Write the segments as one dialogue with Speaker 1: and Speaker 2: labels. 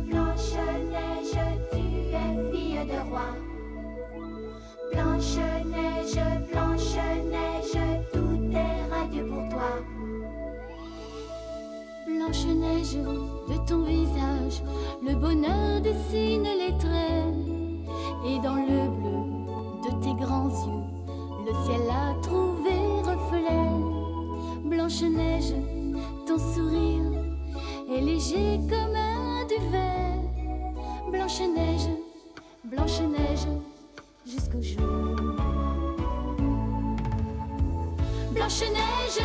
Speaker 1: Blanche-Neige, tu es fille de roi. Blanche-Neige, tout est radieux pour toi.
Speaker 2: Blanche-Neige, de ton visage, le bonheur dessine les traits. Et dans le bleu de tes grands yeux, le ciel a trouvé reflet. Blanche-Neige, ton sourire est léger comme un duvet. Blanche-Neige, jusqu'au jour. Blanche-Neige,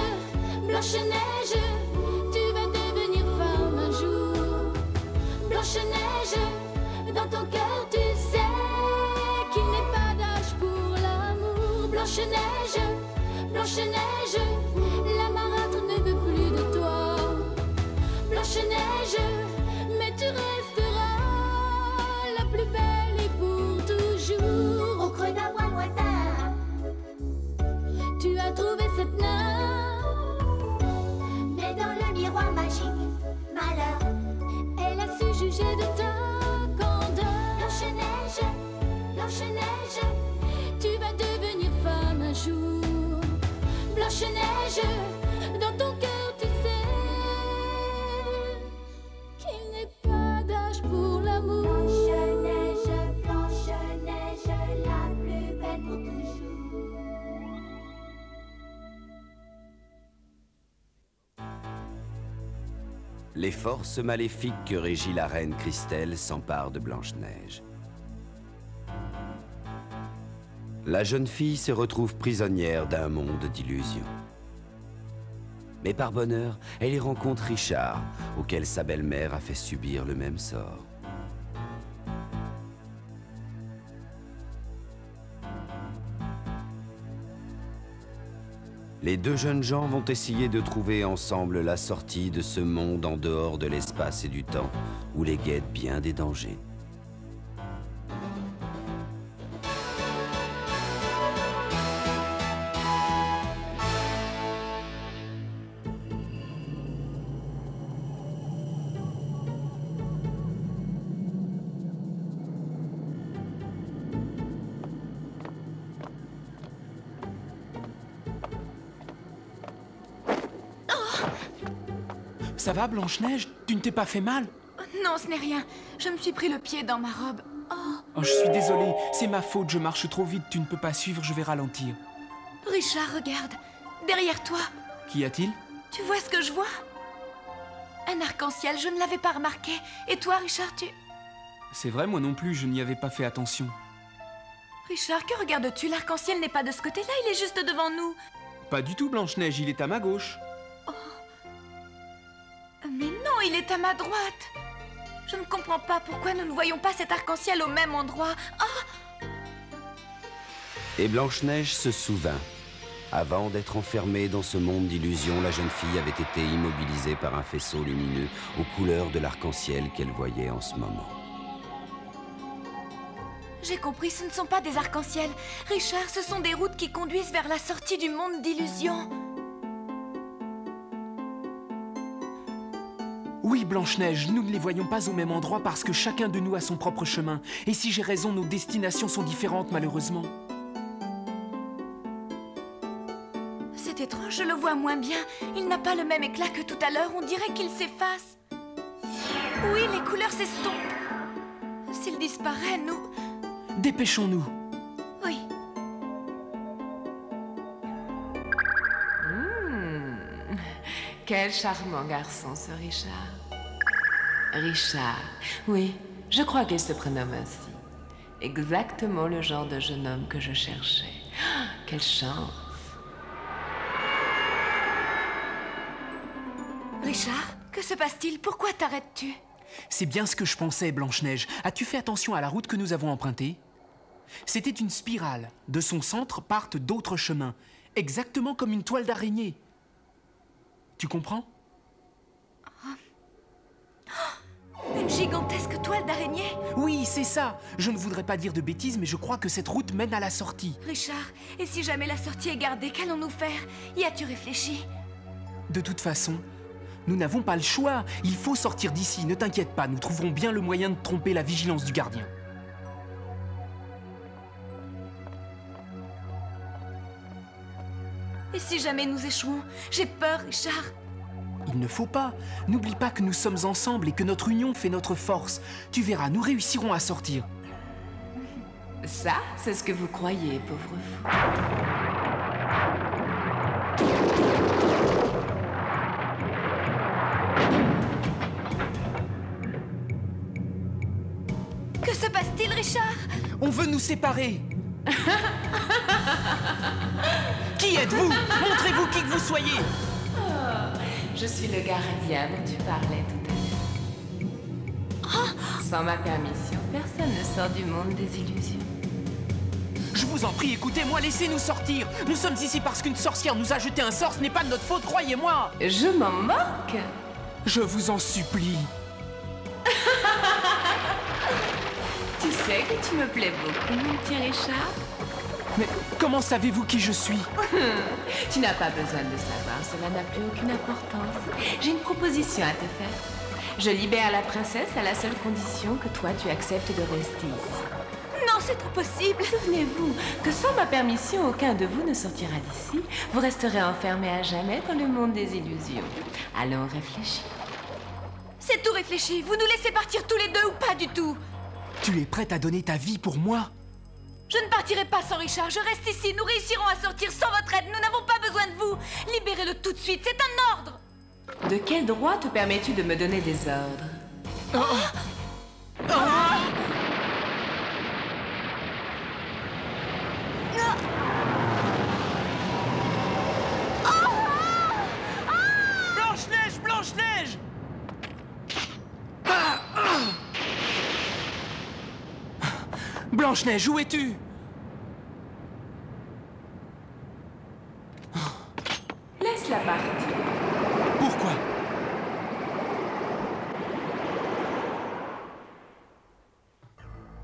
Speaker 2: tu vas devenir femme un jour. Blanche-Neige, dans ton cœur tu sais qu'il n'est pas d'âge pour l'amour. Blanche-Neige, la marâtre ne veut plus de toi. Blanche-Neige, mais tu resteras la plus belle et pour toujours.
Speaker 1: Au creux d'un bois lointain,
Speaker 2: tu as trouvé cette nain.
Speaker 1: mais dans le miroir magique, malheur.
Speaker 2: Elle a su juger de ta candeur.
Speaker 1: Blanche-Neige,
Speaker 2: Tu vas devenir femme un jour. Blanche-Neige, dans ton cœur tu sais qu'il n'est pas d'âge pour l'amour.
Speaker 1: Blanche-Neige, la plus belle pour toujours.
Speaker 3: Les forces maléfiques que régit la reine Christelle s'emparent de Blanche-Neige. La jeune fille se retrouve prisonnière d'un monde d'illusions. Mais par bonheur, elle y rencontre Richard, auquel sa belle-mère a fait subir le même sort. Les deux jeunes gens vont essayer de trouver ensemble la sortie de ce monde en dehors de l'espace et du temps, où les guettent bien des dangers.
Speaker 4: Ça va, Blanche-Neige? Tu ne t'es pas fait mal?
Speaker 5: Non, ce n'est rien. Je me suis pris le pied dans ma robe.
Speaker 4: Oh, je suis désolé, c'est ma faute, je marche trop vite, tu ne peux pas suivre, je vais ralentir.
Speaker 5: Richard, regarde. Derrière toi.
Speaker 4: Qu'y a-t-il?
Speaker 5: Tu vois ce que je vois? Un arc-en-ciel, je ne l'avais pas remarqué. Et toi, Richard, tu...
Speaker 4: C'est vrai, moi non plus, je n'y avais pas fait attention.
Speaker 5: Richard, que regardes-tu? L'arc-en-ciel n'est pas de ce côté-là, il est juste devant nous.
Speaker 4: Pas du tout, Blanche-Neige, il est à ma gauche.
Speaker 5: Mais non, il est à ma droite. Je ne comprends pas pourquoi nous ne voyons pas cet arc-en-ciel au même endroit. Oh!
Speaker 3: Et Blanche-Neige se souvint. Avant d'être enfermée dans ce monde d'illusions, la jeune fille avait été immobilisée par un faisceau lumineux aux couleurs de l'arc-en-ciel qu'elle voyait en ce moment.
Speaker 5: J'ai compris, ce ne sont pas des arcs-en-ciel. Richard, ce sont des routes qui conduisent vers la sortie du monde d'illusions.
Speaker 4: Oui, Blanche-Neige, nous ne les voyons pas au même endroit parce que chacun de nous a son propre chemin. Et si j'ai raison, nos destinations sont différentes, malheureusement.
Speaker 5: C'est étrange, je le vois moins bien. Il n'a pas le même éclat que tout à l'heure, on dirait qu'il s'efface. Oui, les couleurs s'estompent. S'il disparaît, nous...
Speaker 4: Dépêchons-nous.
Speaker 5: Oui.
Speaker 6: Quel charmant garçon, ce Richard. Richard, oui, je crois qu'il se prénomme ainsi. Exactement le genre de jeune homme que je cherchais. Ah, quelle chance!
Speaker 5: Richard, que se passe-t-il? Pourquoi t'arrêtes-tu?
Speaker 4: C'est bien ce que je pensais, Blanche-Neige. As-tu fait attention à la route que nous avons empruntée? C'était une spirale. De son centre partent d'autres chemins, exactement comme une toile d'araignée. Tu comprends?
Speaker 5: Une gigantesque toile d'araignée?
Speaker 4: Oui, c'est ça. Je ne voudrais pas dire de bêtises, mais je crois que cette route mène à la sortie.
Speaker 5: Richard, et si jamais la sortie est gardée, qu'allons-nous faire? Y as-tu réfléchi?
Speaker 4: De toute façon, Nous n'avons pas le choix. Il faut sortir d'ici. Ne t'inquiète pas, nous trouverons bien le moyen de tromper la vigilance du gardien.
Speaker 5: Et si jamais nous échouons? J'ai peur, Richard.
Speaker 4: Il ne faut pas. N'oublie pas que nous sommes ensemble et que notre union fait notre force. Tu verras, nous réussirons à sortir.
Speaker 6: Ça, c'est ce que vous croyez, pauvre fou.
Speaker 5: Que se passe-t-il, Richard?
Speaker 4: On veut nous séparer. Qui êtes-vous? Montrez-vous qui que vous soyez.
Speaker 6: Je suis le gardien dont tu parlais tout à l'heure. Sans ma permission, personne ne sort du monde des illusions.
Speaker 4: Je vous en prie, écoutez-moi, laissez-nous sortir. Nous sommes ici parce qu'une sorcière nous a jeté un sort, ce n'est pas de notre faute, croyez-moi.
Speaker 6: Je m'en moque.
Speaker 4: Je vous en supplie.
Speaker 6: Tu sais que tu me plais beaucoup, mon petit Richard.
Speaker 4: Mais comment savez-vous qui je suis?
Speaker 6: Tu n'as pas besoin de savoir, cela n'a plus aucune importance. J'ai une proposition à te faire. Je libère la princesse à la seule condition que toi tu acceptes de rester ici.
Speaker 5: Non, c'est impossible.
Speaker 6: Souvenez-vous que sans ma permission, aucun de vous ne sortira d'ici. Vous resterez enfermés à jamais dans le monde des illusions. Allons réfléchir.
Speaker 5: C'est tout réfléchi. Vous nous laissez partir tous les deux ou pas du tout?
Speaker 4: Tu es prête à donner ta vie pour moi?
Speaker 5: Je ne partirai pas sans Richard. Je reste ici. Nous réussirons à sortir sans votre aide. Nous n'avons pas besoin de vous. Libérez-le tout de suite. C'est un ordre.
Speaker 6: De quel droit te permets-tu de me donner des ordres?
Speaker 4: Blanche-Neige! Blanche-Neige! Blanche-Neige, où es-tu?
Speaker 6: Laisse-la partir.
Speaker 4: Pourquoi?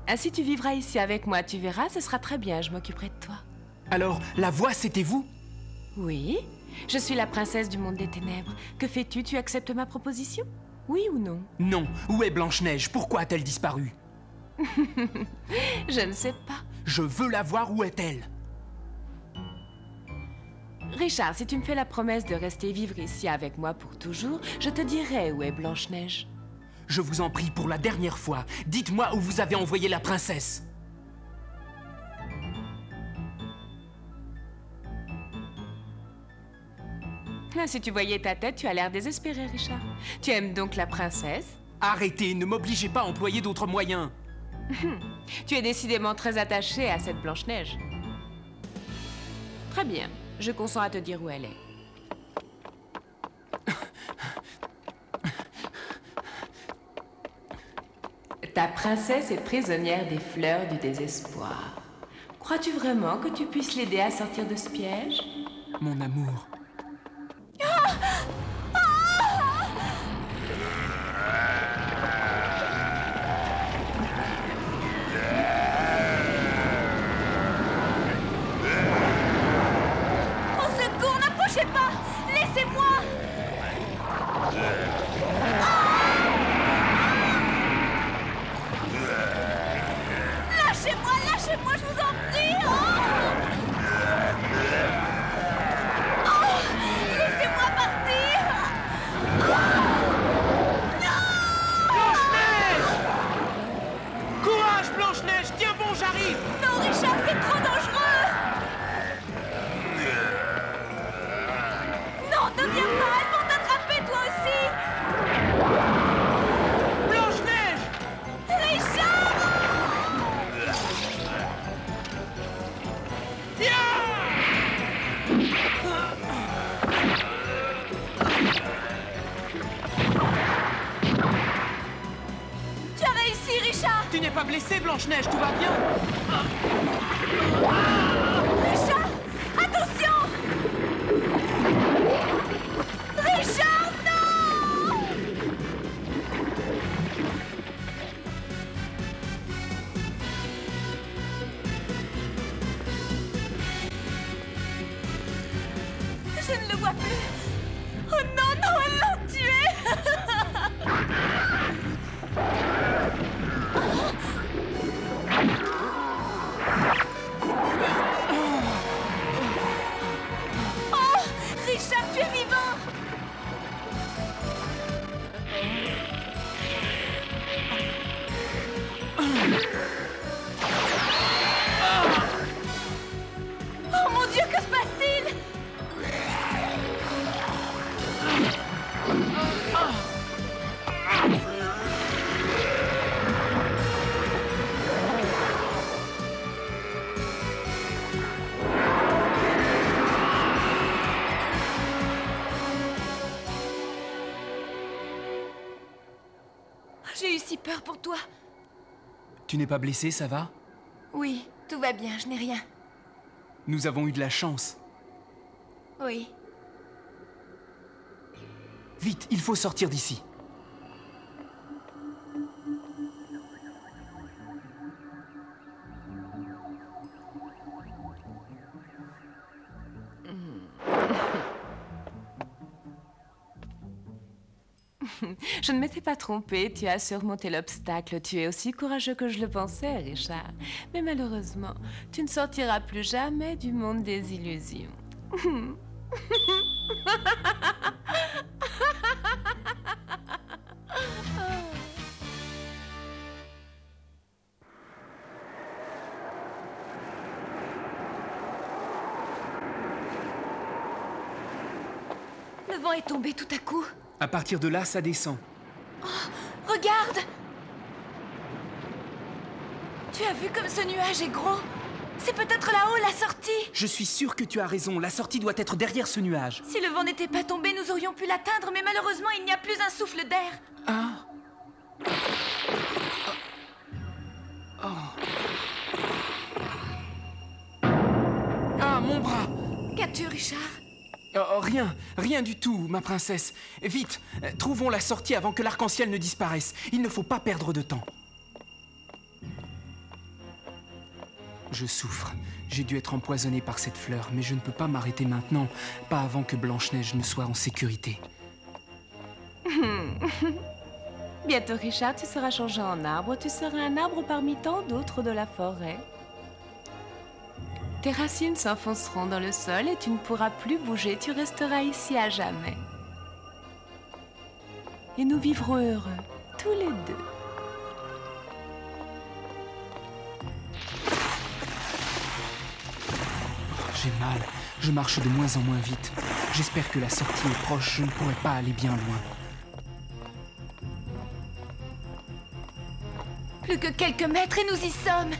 Speaker 6: Ainsi tu vivras ici avec moi, tu verras, ce sera très bien, je m'occuperai de toi.
Speaker 4: Alors, la voix, c'était vous?
Speaker 6: Oui, je suis la princesse du monde des ténèbres. Que fais-tu? Tu acceptes ma proposition? Oui ou non?
Speaker 4: Non. Où est Blanche-Neige? Pourquoi a-t-elle disparu?
Speaker 6: Je ne sais pas.
Speaker 4: Je veux la voir, où est-elle?
Speaker 6: Richard, si tu me fais la promesse de rester vivre ici avec moi pour toujours, je te dirai où est Blanche-Neige.
Speaker 4: Je vous en prie, pour la dernière fois, dites-moi où vous avez envoyé la princesse.
Speaker 6: Ah, si tu voyais ta tête, tu as l'air désespéré, Richard. Tu aimes donc la princesse?
Speaker 4: Arrêtez, ne m'obligez pas à employer d'autres moyens.
Speaker 6: Tu es décidément très attaché à cette Blanche-Neige. Très bien, je consens à te dire où elle est. Ta princesse est prisonnière des fleurs du désespoir. Crois-tu vraiment que tu puisses l'aider à sortir de ce piège?
Speaker 4: Mon amour.
Speaker 5: Au secours, n'approchez pas. Laissez-moi. Lâchez-moi, lâchez-moi, je vous en prie. Laissez-moi partir.
Speaker 4: Blanche-Neige! Courage, Blanche-Neige! Tiens bon, j'arrive!
Speaker 5: Non, Richard, c'est trop dangereux. Non, ne viens pas, elles vont t'attraper toi aussi.
Speaker 4: Blanche-Neige!
Speaker 5: Richard! Tu as réussi, Richard!
Speaker 4: Tu n'es pas blessé, Blanche-Neige, tout va bien?
Speaker 5: Richard! Attention! Richard, non! Je ne le vois plus. Oh non, non, elles l'ont tué! J'ai eu si peur pour toi.
Speaker 4: Tu n'es pas blessé, ça va?
Speaker 5: Oui, tout va bien, je n'ai rien.
Speaker 4: Nous avons eu de la chance.
Speaker 5: Oui.
Speaker 4: Vite, il faut sortir d'ici.
Speaker 6: Je ne m'étais pas trompée, tu as surmonté l'obstacle. Tu es aussi courageux que je le pensais, Richard. Mais malheureusement, tu ne sortiras plus jamais du monde des illusions.
Speaker 5: Le vent est tombé tout à coup.
Speaker 4: À partir de là, ça descend.
Speaker 5: Regarde! Tu as vu comme ce nuage est gros? C'est peut-être là-haut la sortie.
Speaker 4: Je suis sûr que tu as raison. La sortie doit être derrière ce nuage.
Speaker 5: Si le vent n'était pas tombé, nous aurions pu l'atteindre, mais malheureusement, il n'y a plus un souffle d'air.
Speaker 4: Ah. Ah, mon bras!
Speaker 5: Qu'as-tu, Richard?
Speaker 4: Oh, rien du tout, ma princesse. Vite, trouvons la sortie avant que l'arc-en-ciel ne disparaisse. Il ne faut pas perdre de temps. Je souffre. J'ai dû être empoisonné par cette fleur, mais je ne peux pas m'arrêter maintenant, pas avant que Blanche-Neige ne soit en sécurité.
Speaker 6: Bientôt, Richard, tu seras changé en arbre. Tu seras un arbre parmi tant d'autres de la forêt. Tes racines s'enfonceront dans le sol et tu ne pourras plus bouger. Tu resteras ici à jamais. Et nous vivrons heureux, tous les deux.
Speaker 4: J'ai mal. Je marche de moins en moins vite. J'espère que la sortie est proche. Je ne pourrai pas aller bien loin.
Speaker 5: Plus que quelques mètres et nous y sommes.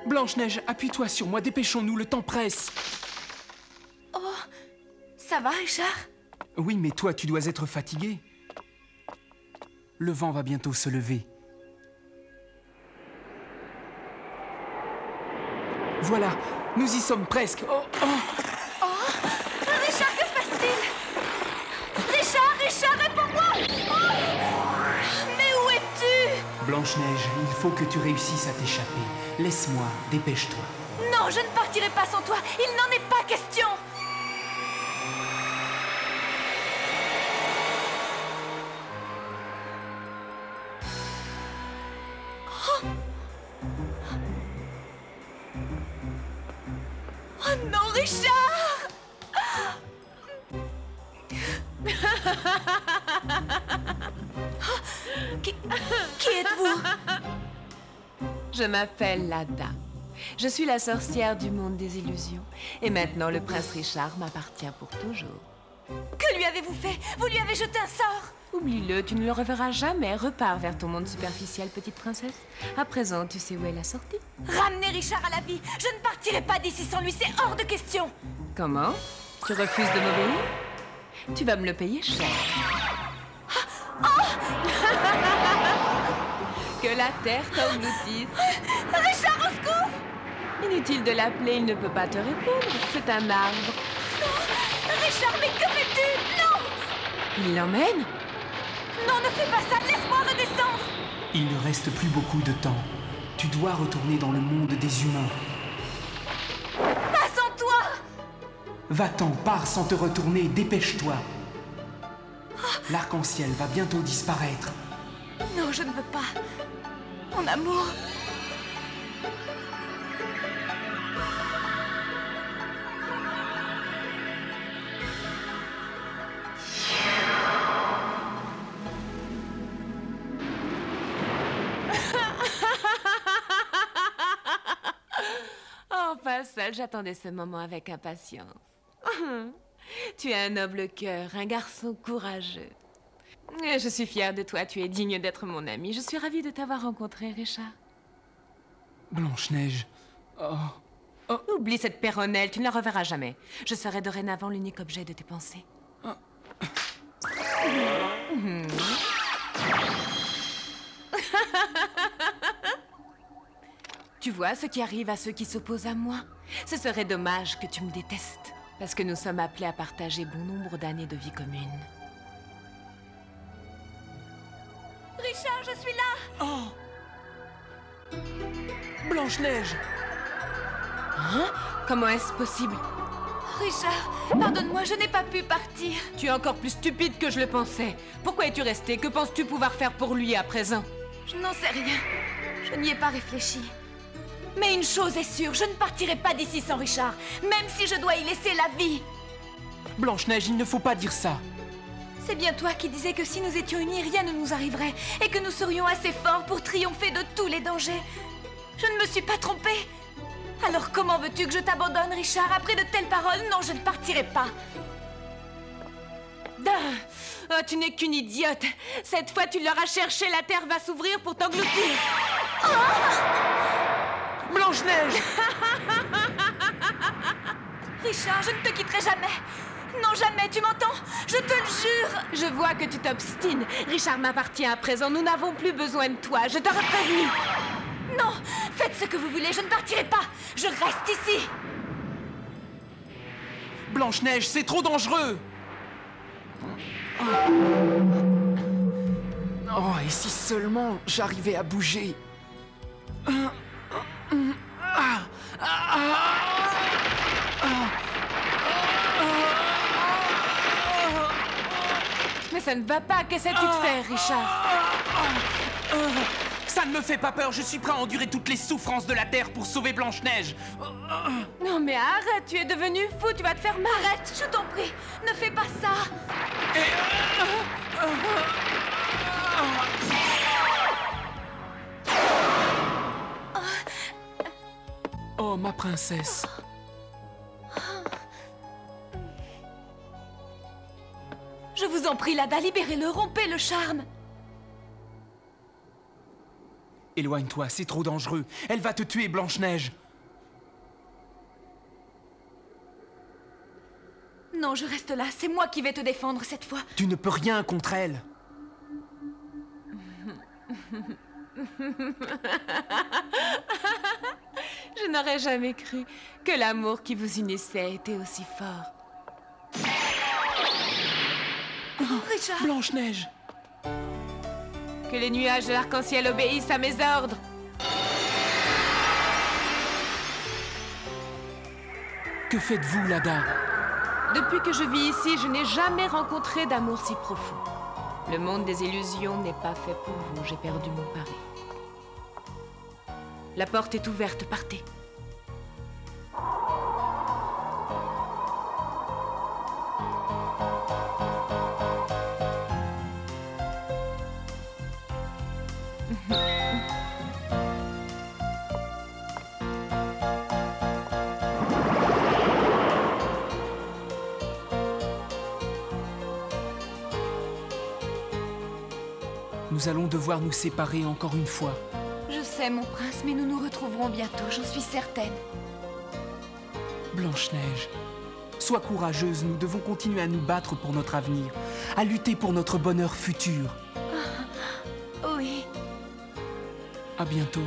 Speaker 4: Blanche-Neige, appuie-toi sur moi, dépêchons-nous, le temps presse.
Speaker 5: Oh, ça va, Richard?
Speaker 4: Oui, mais toi, tu dois être fatigué. Le vent va bientôt se lever. Voilà, nous y sommes presque. Oh, oh.
Speaker 5: Oh, Richard, que se passe-t-il? Richard, réponds-moi! Oh, mais où es-tu?
Speaker 4: Blanche-Neige, il faut que tu réussisses à t'échapper. Laisse-moi, dépêche-toi.
Speaker 5: Non, je ne partirai pas sans toi. Il n'en est pas question. Oh, oh non, Richard! Qui êtes-vous?
Speaker 6: Je m'appelle Lada. Je suis la sorcière du monde des illusions. Et maintenant, le prince Richard m'appartient pour toujours.
Speaker 5: Que lui avez-vous fait? Vous lui avez jeté un sort?
Speaker 6: Oublie-le, tu ne le reverras jamais. Repars vers ton monde superficiel, petite princesse. À présent, tu sais où est la sortie?
Speaker 5: Ramenez Richard à la vie. Je ne partirai pas d'ici sans lui, c'est hors de question.
Speaker 6: Comment? Tu refuses de m'obéir? Tu vas me le payer cher. Que la terre t'engloutisse.
Speaker 5: Richard, au secours!
Speaker 6: Inutile de l'appeler, il ne peut pas te répondre. C'est un arbre.
Speaker 5: Richard, mais que fais-tu? Non!
Speaker 6: Il l'emmène?
Speaker 5: Non, ne fais pas ça, laisse-moi redescendre!
Speaker 4: Il ne reste plus beaucoup de temps. Tu dois retourner dans le monde des humains.
Speaker 5: Pas sans toi!
Speaker 4: Va-t'en, pars sans te retourner, dépêche-toi. L'arc-en-ciel va bientôt disparaître.
Speaker 5: Non, je ne veux pas. Mon amour.
Speaker 6: Enfin seule, j'attendais ce moment avec impatience. Tu as un noble cœur, un garçon courageux. Je suis fière de toi, tu es digne d'être mon ami. Je suis ravie de t'avoir rencontré, Richard.
Speaker 4: Blanche-Neige... Oh.
Speaker 6: Oublie cette péronnelle, tu ne la reverras jamais. Je serai dorénavant l'unique objet de tes pensées. Tu vois ce qui arrive à ceux qui s'opposent à moi? Ce serait dommage que tu me détestes, parce que nous sommes appelés à partager bon nombre d'années de vie commune.
Speaker 5: Richard, je suis là!
Speaker 4: Oh! Blanche-Neige!
Speaker 6: Hein? Comment est-ce possible?
Speaker 5: Richard, pardonne-moi, je n'ai pas pu partir.
Speaker 6: Tu es encore plus stupide que je le pensais. Pourquoi es-tu resté? Que penses-tu pouvoir faire pour lui à présent?
Speaker 5: Je n'en sais rien. Je n'y ai pas réfléchi. Mais une chose est sûre, je ne partirai pas d'ici sans Richard, même si je dois y laisser la vie.
Speaker 4: Blanche-Neige, il ne faut pas dire ça.
Speaker 5: C'est bien toi qui disais que si nous étions unis, rien ne nous arriverait et que nous serions assez forts pour triompher de tous les dangers. Je ne me suis pas trompée. Alors comment veux-tu que je t'abandonne, Richard? Après de telles paroles, non, je ne partirai pas.
Speaker 6: Oh, tu n'es qu'une idiote. Cette fois, tu l'auras cherché, la terre va s'ouvrir pour t'engloutir.
Speaker 4: Blanche-Neige!
Speaker 5: Richard, je ne te quitterai jamais. Non, jamais, tu m'entends? Je te le jure.
Speaker 6: Je vois que tu t'obstines. Richard m'appartient à présent, nous n'avons plus besoin de toi. Je t'aurais prévenu.
Speaker 5: Non, faites ce que vous voulez, je ne partirai pas. Je reste ici.
Speaker 4: Blanche-Neige, c'est trop dangereux! Oh, et si seulement j'arrivais à bouger.
Speaker 6: Mais ça ne va pas, qu'essaies-tu de faire, Richard?
Speaker 4: Ça ne me fait pas peur, je suis prêt à endurer toutes les souffrances de la Terre pour sauver Blanche-Neige.
Speaker 6: Non mais arrête, tu es devenu fou, tu vas te faire mal.
Speaker 5: Arrête, je t'en prie, ne fais pas ça.
Speaker 4: Oh, ma princesse.
Speaker 5: Je vous en prie, Lada, libérez-le, rompez le charme.
Speaker 4: Éloigne-toi, c'est trop dangereux. Elle va te tuer, Blanche-Neige.
Speaker 5: Non, je reste là, c'est moi qui vais te défendre cette fois.
Speaker 4: Tu ne peux rien contre elle.
Speaker 6: Je n'aurais jamais cru que l'amour qui vous unissait était aussi fort.
Speaker 5: Richard!
Speaker 4: Blanche-Neige.
Speaker 6: Que les nuages de l'arc-en-ciel obéissent à mes ordres.
Speaker 4: Que faites-vous, Lada?
Speaker 6: Depuis que je vis ici, je n'ai jamais rencontré d'amour si profond. Le monde des illusions n'est pas fait pour vous, j'ai perdu mon pari. La porte est ouverte, partez.
Speaker 4: Nous allons devoir nous séparer encore une fois.
Speaker 5: Je sais, mon prince, mais nous nous retrouverons bientôt, j'en suis certaine.
Speaker 4: Blanche-Neige, sois courageuse, nous devons continuer à nous battre pour notre avenir, à lutter pour notre bonheur futur.
Speaker 5: Oui.
Speaker 4: À bientôt.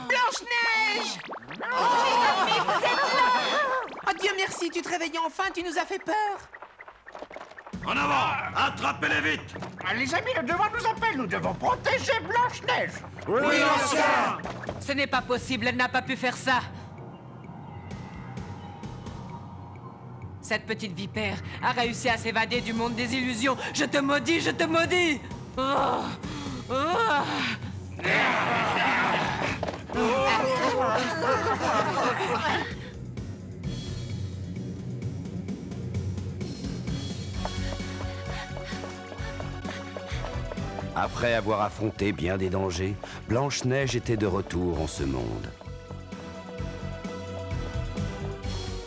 Speaker 7: Blanche-Neige!
Speaker 4: Ah, Dieu merci, tu te réveillais enfin, tu nous as fait peur.
Speaker 7: En avant! Attrapez-les vite!
Speaker 8: Les amis, le devoir nous appelle. Nous devons protéger Blanche-Neige.
Speaker 7: Oui, ancien!
Speaker 6: Ce n'est pas possible, elle n'a pas pu faire ça. Cette petite vipère a réussi à s'évader du monde des illusions. Je te maudis, je te maudis! Oh. Oh.
Speaker 3: Après avoir affronté bien des dangers, Blanche-Neige était de retour en ce monde.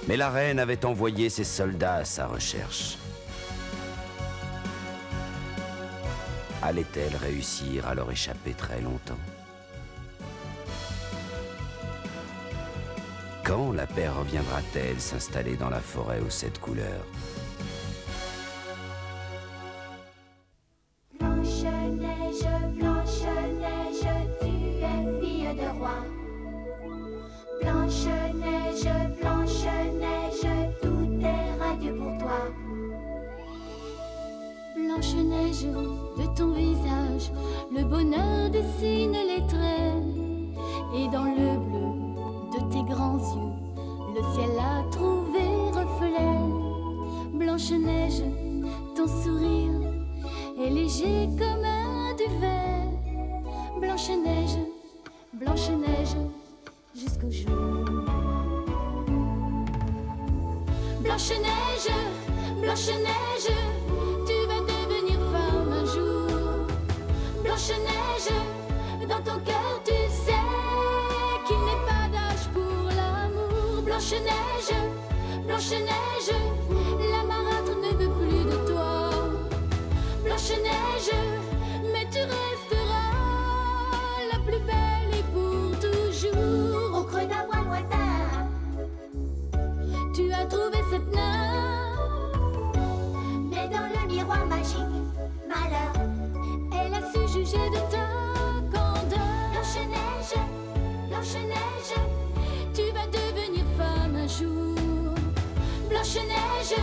Speaker 3: Mais la reine avait envoyé ses soldats à sa recherche. Allait-elle réussir à leur échapper très longtemps? Quand la paix reviendra-t-elle s'installer dans la forêt aux 7 couleurs?
Speaker 1: Blanche-Neige, Blanche-Neige, tu es fille de roi. Blanche-Neige, Blanche-Neige, tout est radieux pour toi.
Speaker 2: Blanche-Neige, de ton visage, le bonheur dessine les traits. Et dans le bleu de tes grands yeux, le ciel a trouvé reflet. Blanche-Neige, ton sourire est léger comme un duvet. Blanche-Neige, Blanche-Neige, jusqu'au jour. Blanche-Neige, Blanche-Neige, tu vas devenir femme un jour. Blanche-Neige, dans ton cœur tu sais qu'il n'est pas d'âge pour l'amour. Blanche-Neige, Blanche-Neige, la marâtre ne veut plus de toi. Blanche-Neige, mais tu resteras la plus belle et pour toujours.
Speaker 1: Au creux d'un bois lointain,
Speaker 2: Tu as trouvé cette nain.
Speaker 1: mais dans le miroir magique, malheur.
Speaker 2: Elle a su juger de ta candeur.
Speaker 1: Blanche-Neige, Blanche-Neige,
Speaker 2: Tu vas devenir femme un jour. Blanche-Neige,